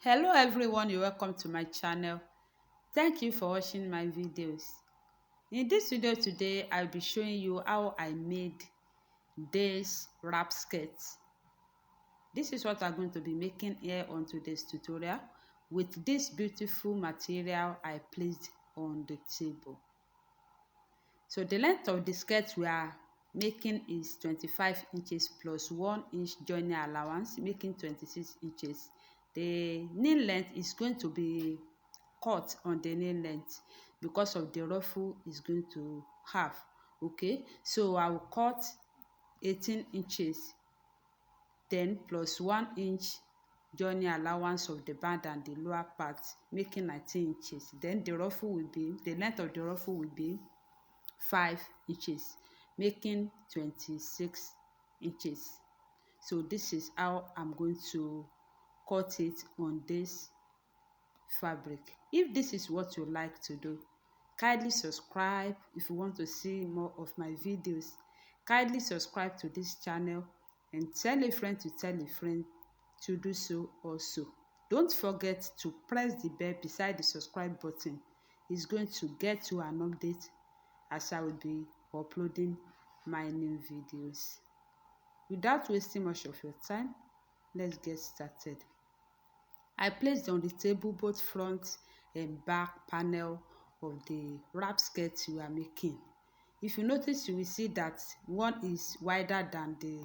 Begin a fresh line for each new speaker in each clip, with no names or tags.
Hello everyone, you're welcome to my channel. Thank you for watching my videos. In this video today, I'll be showing you how I made this wrap skirt. This is what I'm going to be making here on today's tutorial with this beautiful material I placed on the table. So the length of the skirt we are making is 25 inches plus 1 inch joining allowance, making 26 inches. The knee length is going to be cut on the knee length because of the ruffle is going to have. Okay, so I will cut 18 inches, then plus 1 inch joining allowance of the band and the lower part, making 19 inches. Then the length of the ruffle will be 5 inches, making 26 inches. So this is how I'm going to cut it on this fabric. If this is what you like to do, kindly subscribe. If you want to see more of my videos, kindly subscribe to this channel and tell a friend to tell a friend to do so also. Don't forget to press the bell beside the subscribe button. It's going to get you an update as I will be uploading my new videos. Without wasting much of your time, let's get started. I placed on the table both front and back panel of the wrap skirt we are making. If you notice, you will see that one is wider than the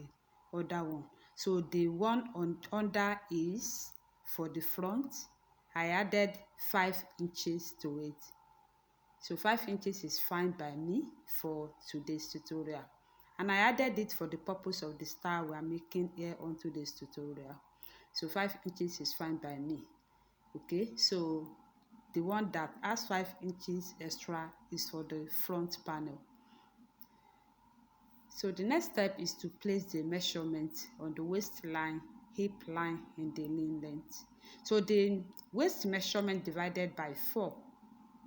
other one. So the one under is for the front. I added 5 inches to it. So 5 inches is fine by me for today's tutorial. And I added it for the purpose of the style we are making here on today's tutorial. So 5 inches is fine by me. Okay, so the one that has 5 inches extra is for the front panel. So the next step is to place the measurement on the waistline, hip line, and the knee length. So the waist measurement divided by 4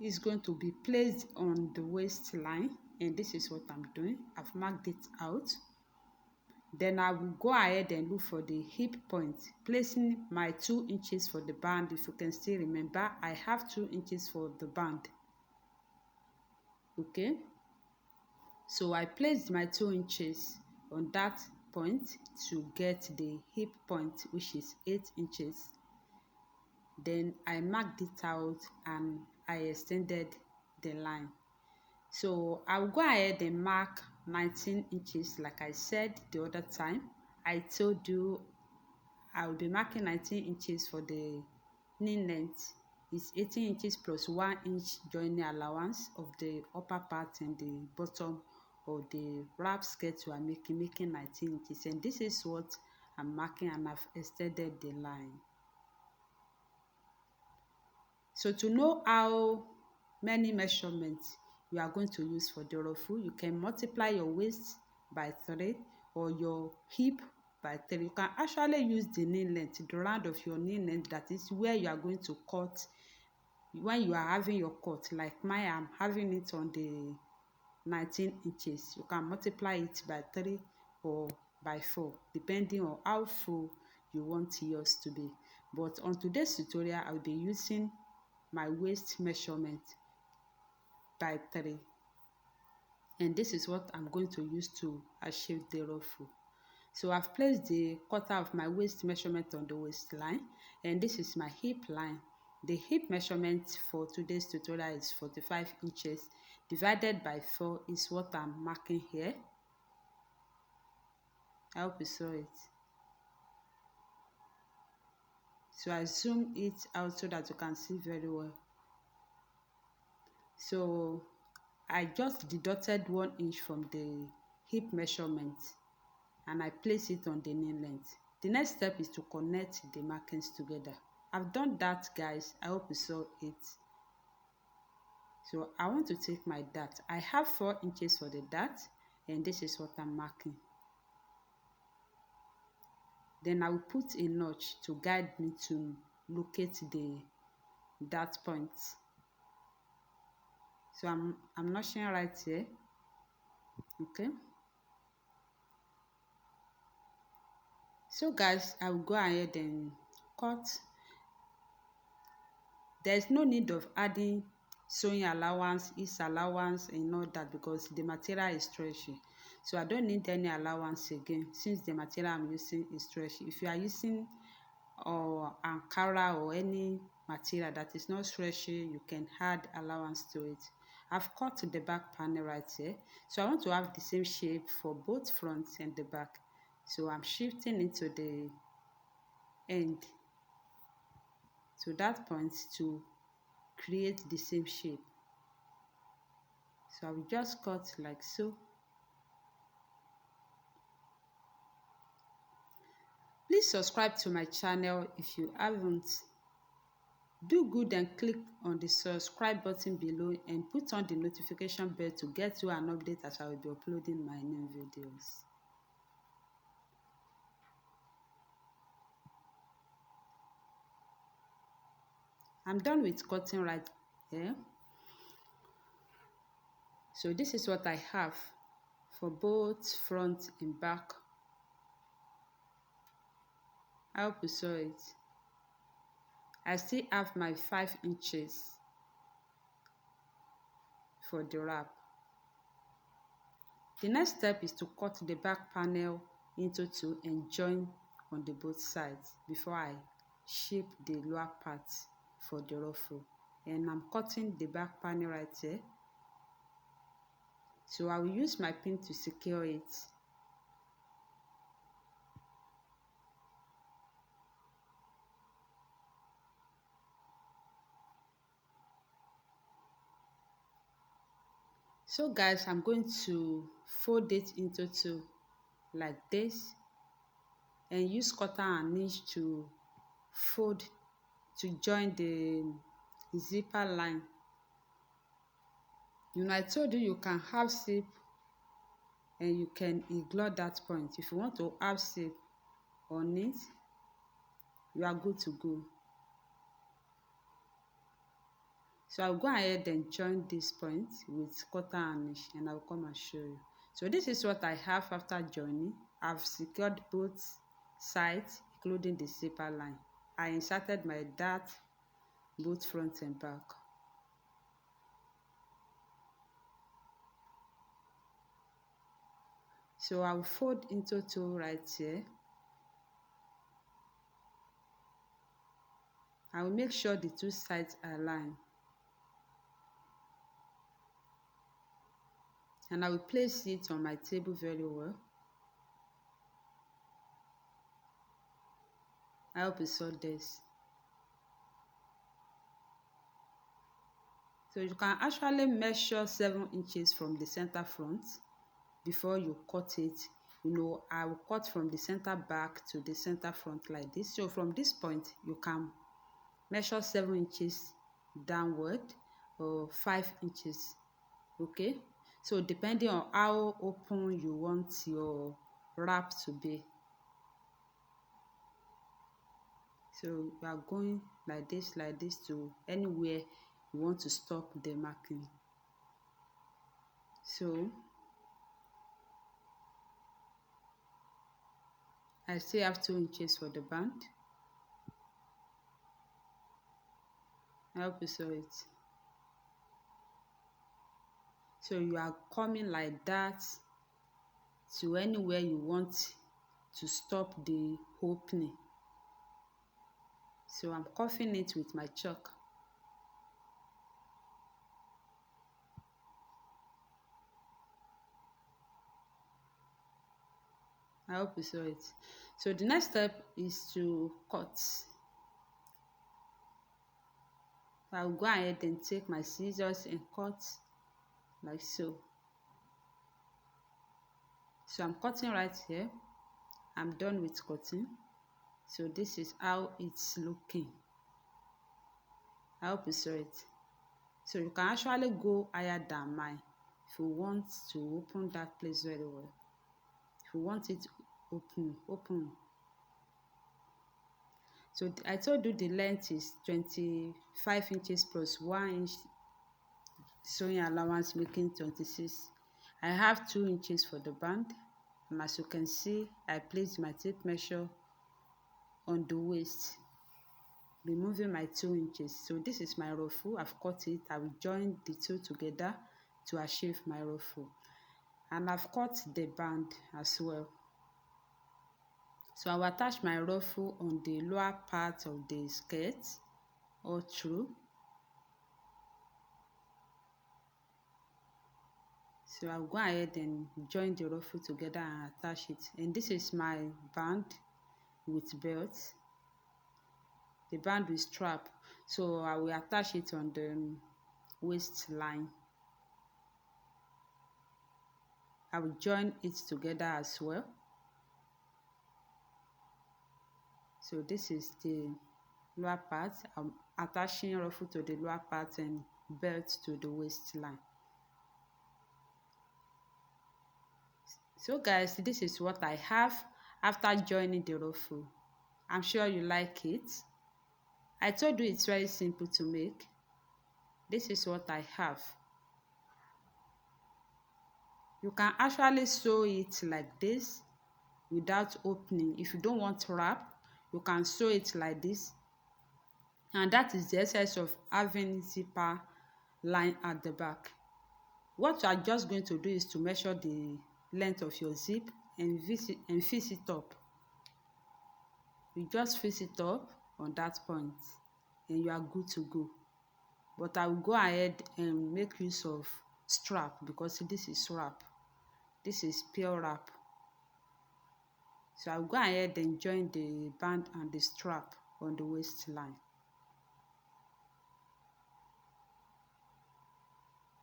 is going to be placed on the waistline, and this is what I'm doing. I've marked it out. Then I will go ahead and look for the hip point, placing my 2 inches for the band. If you can still remember, I have 2 inches for the band. Okay, so I placed my 2 inches on that point to get the hip point, which is 8 inches. Then I marked it out and I extended the line. So I'll go ahead and mark 19 inches like I said the other time. I told you I will be marking 19 inches for the knee length. It's 18 inches plus 1 inch joining allowance of the upper part and the bottom of the wrap skirt we are making 19 inches. And this is what I'm marking, and I've extended the line. So to know how many measurements you are going to use for the ruffle, you can multiply your waist by 3 or your hip by 3. You can actually use the knee length, the round of your knee length, that is where you are going to cut when you are having your cut. Like mine, I'm having it on the 19 inches. You can multiply it by 3 or by 4 depending on how full you want yours to be. But on today's tutorial, I will be using my waist measurement by 3, and this is what I'm going to use to achieve the ruffle. So I've placed the quarter of my waist measurement on the waistline, and this is my hip line. The hip measurement for today's tutorial is 45 inches divided by 4 is what I'm marking here. I hope you saw it. So I zoom it out so that you can see very well. So I just deducted 1 inch from the hip measurement and I place it on the knee length. The next step is to connect the markings together. I've done that, guys. I hope you saw it. So I want to take my dart. I have 4 inches for the dart, and this is what I'm marking. Then I will put a notch to guide me to locate the dart point. So I'm notching right here. Okay. So guys, I will go ahead and cut There's no need of adding sewing allowance, ease allowance and all that because the material is stretchy. So I don't need any allowance again since the material I'm using is stretchy. If you are using or Ankara or any material that is not stretchy, you can add allowance to it. I've cut the back panel right here, so I want to have the same shape for both front and the back. So I'm shifting into the end to that point to create the same shape. So I will just cut like so. Please subscribe to my channel if you haven't. Do good and click on the subscribe button below and put on the notification bell to get you an update as I will be uploading my new videos. I'm done with cutting right here. So this is what I have for both front and back. I hope you saw it. I still have my 5 inches for the wrap. The next step is to cut the back panel into 2 and join on the both sides before I shape the lower part for the ruffle. And I'm cutting the back panel right here. So I will use my pin to secure it. So guys, I'm going to fold it into 2 like this and use cutter and niche to fold to join the zipper line. You know, I told you can half zip and you can ignore that point. If you want to half zip on it, you are good to go. So I'll go ahead and join this point with cutter and niche and I'll come and show you. So this is what I have after joining. I've secured both sides including the zipper line. I inserted my dart both front and back. So I'll fold into 2 right here. I will make sure the 2 sides are aligned. And I will place it on my table very well. I hope you saw this. So you can actually measure 7 inches from the center front before you cut it. You know, I will cut from the center back to the center front like this. So from this point, you can measure 7 inches downward or 5 inches. Okay, so depending on how open you want your wrap to be. So you are going like this to anywhere you want to stop the marking. So I still have 2 inches for the band. I hope you saw it. So you are coming like that to anywhere you want to stop the opening. So I'm cuffing it with my chalk. I hope you saw it. So the next step is to cut. I'll go ahead and take my scissors and cut like so. So I'm cutting right here. I'm done with cutting. So this is how it's looking. I hope you saw it. So you can actually go higher than mine if you want to open that place very well. If you want it open. So I told you the length is 25 inches plus 1 inch sewing allowance, making 26. I have 2 inches for the band, and as you can see, I placed my tape measure on the waist. removing my 2 inches. So this is my ruffle. I've cut it. I will join the two together to achieve my ruffle, and I've cut the band as well. So I will attach my ruffle on the lower part of the skirt all through. So I'll go ahead and join the ruffle together and attach it. And this is my band with belt, the band with strap. So I will attach it on the waistline. I will join it together as well. So this is the lower part. I'm attaching ruffle to the lower part and belt to the waistline. So guys, this is what I have after joining the ruffle. I'm sure you like it. I told you it's very simple to make. This is what I have. You can actually sew it like this without opening. If you don't want to wrap, you can sew it like this. And that is the essence of having zipper line at the back. What you are just going to do is to measure the length of your zip and fix it up. You just fix it up on that point and you are good to go. But I will go ahead and make use of strap because this is wrap. This is pure wrap. So I'll go ahead and join the band and the strap on the waistline.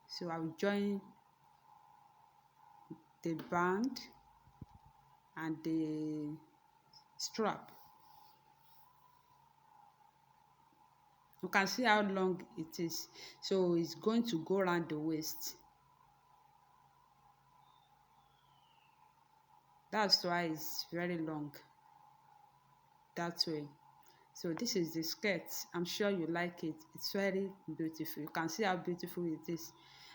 So I will join the band and the strap. You can see how long it is. So it's going to go around the waist. That's why it's very long that way. So this is the skirt. I'm sure you like it. It's very beautiful. You can see how beautiful it is,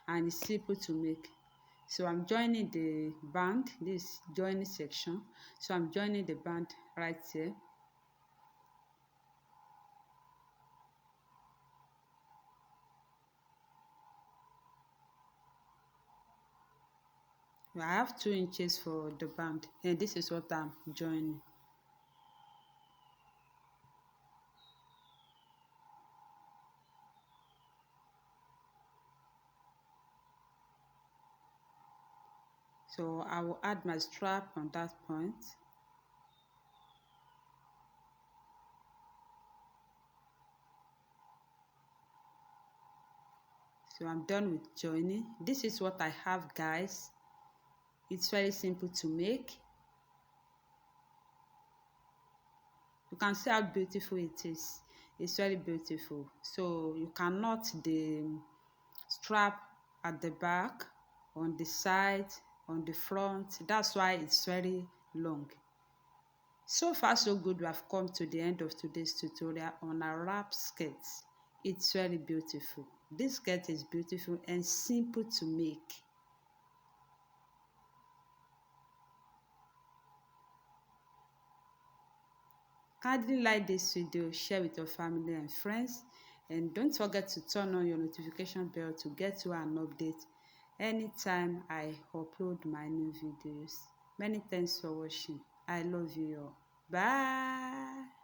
and it's simple to make. So I'm joining the band, this joining section. So I'm joining the band right here. I have 2 inches for the band, and this is what I'm joining. So I will add my strap on that point. So I'm done with joining. This is what I have, guys. It's very simple to make. You can see how beautiful it is. It's very beautiful. So you can knot the strap at the back, on the side, on the front. That's why it's very long. So far so good. We have come to the end of today's tutorial on a wrap skirt. It's very beautiful. This skirt is beautiful and simple to make. Kindly like this video, share with your family and friends, and don't forget to turn on your notification bell to get you an update anytime I upload my new videos. Many thanks for watching. I love you all. Bye.